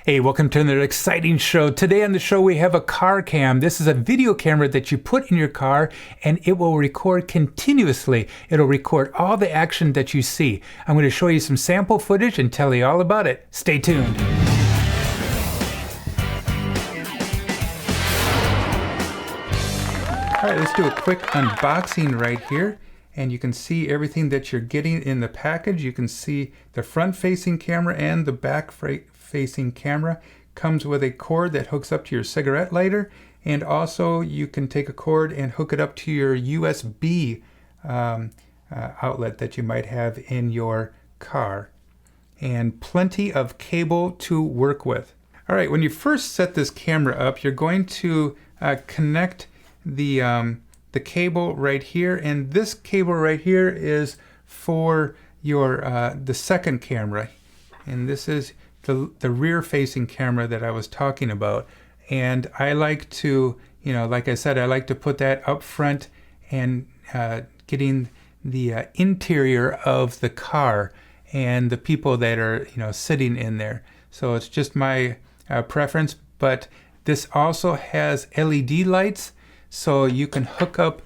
Hey, welcome to another exciting show. Today on the show we have a car cam. This is a video camera that you put in your car and it will record continuously. It'll record all the action that you see. I'm going to show you some sample footage and tell you all about it. Stay tuned. Alright, let's do a quick unboxing right here. And you can see everything that you're getting in the package. You can see the front-facing camera and the back-facing camera. Comes with a cord that hooks up to your cigarette lighter, and also you can take a cord and hook it up to your USB outlet that you might have in your car. And plenty of cable to work with. All right, when you first set this camera up, you're going to connect the cable right here, and this cable right here is for your the second camera, and this is the rear facing camera that I was talking about. And I like to, like I said, I like to put that up front and getting the interior of the car and the people that are sitting in there. So it's just my preference, but this also has LED lights, so you can hook up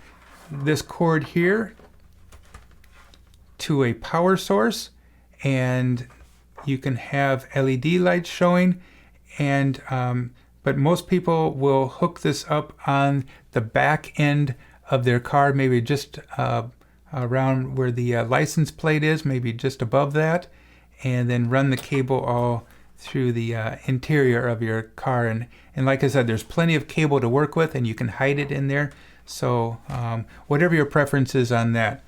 this cord here to a power source and you can have LED lights showing, and but most people will hook this up on the back end of their car, maybe just around where the license plate is, maybe just above that, and then run the cable all through the interior of your car. And like I said, there's plenty of cable to work with, and you can hide it in there. So whatever your preference is on that.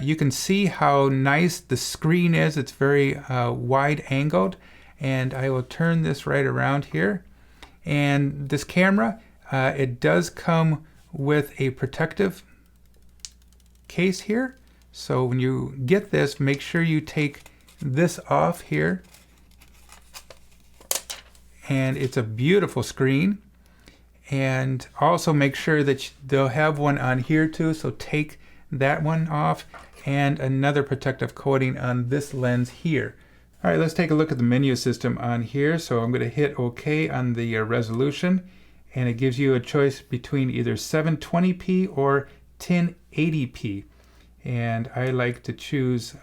You can see how nice the screen is. It's very wide angled, and I will turn this right around here. And this camera, it does come with a protective case here. So when you get this, make sure you take this off here. And it's a beautiful screen. And also make sure that they'll have one on here too, so take that one off, and another protective coating on this lens here. All right, let's take a look at the menu system on here. So I'm going to hit OK on the resolution, and it gives you a choice between either 720p or 1080p. And I like to choose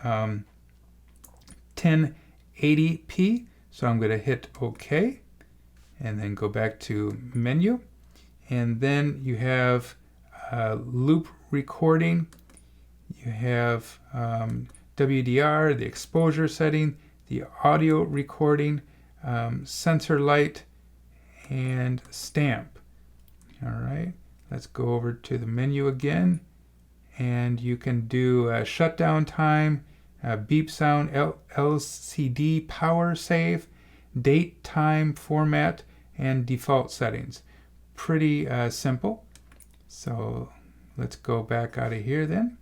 1080p, so I'm going to hit OK, and then go back to menu. And then you have loop recording, you have WDR, the exposure setting, the audio recording, sensor light, and stamp. All right, let's go over to the menu again, and you can do shutdown time, beep sound, LCD power save, date, time, format, and default settings. Pretty simple. So let's go back out of here then.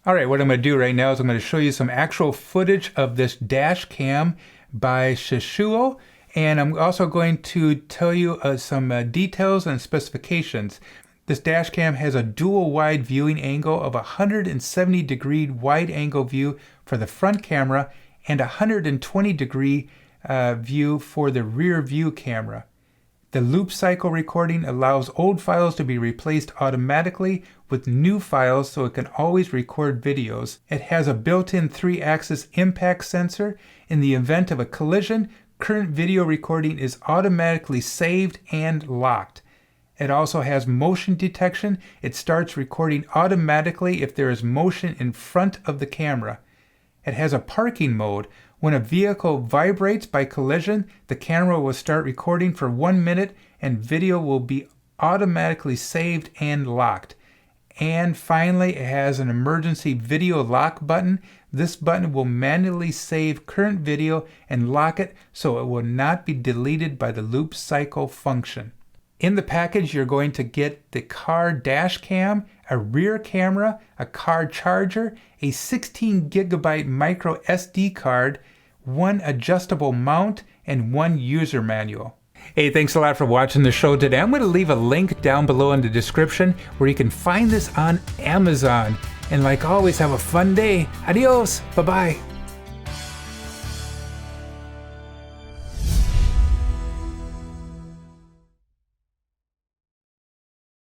All right, what I'm going to do right now is I'm going to show you some actual footage of this dash cam by Shishuo, and I'm also going to tell you some details and specifications. This dash cam has a dual wide viewing angle of 170 degree wide angle view for the front camera and 120 degree view for the rear view camera. The loop cycle recording allows old files to be replaced automatically with new files, so it can always record videos. It has a built-in 3-axis impact sensor. In the event of a collision, current video recording is automatically saved and locked. It also has motion detection. It starts recording automatically if there is motion in front of the camera. It has a parking mode. When a vehicle vibrates by collision, the camera will start recording for 1 minute and video will be automatically saved and locked. And finally, it has an emergency video lock button. This button will manually save current video and lock it so it will not be deleted by the loop cycle function. In the package, you're going to get the car dash cam, a rear camera, a car charger, a 16 gigabyte micro SD card, one adjustable mount, and one user manual. Hey, thanks a lot for watching the show today. I'm going to leave a link down below in the description where you can find this on Amazon. And like always, have a fun day. Adios. Bye-bye.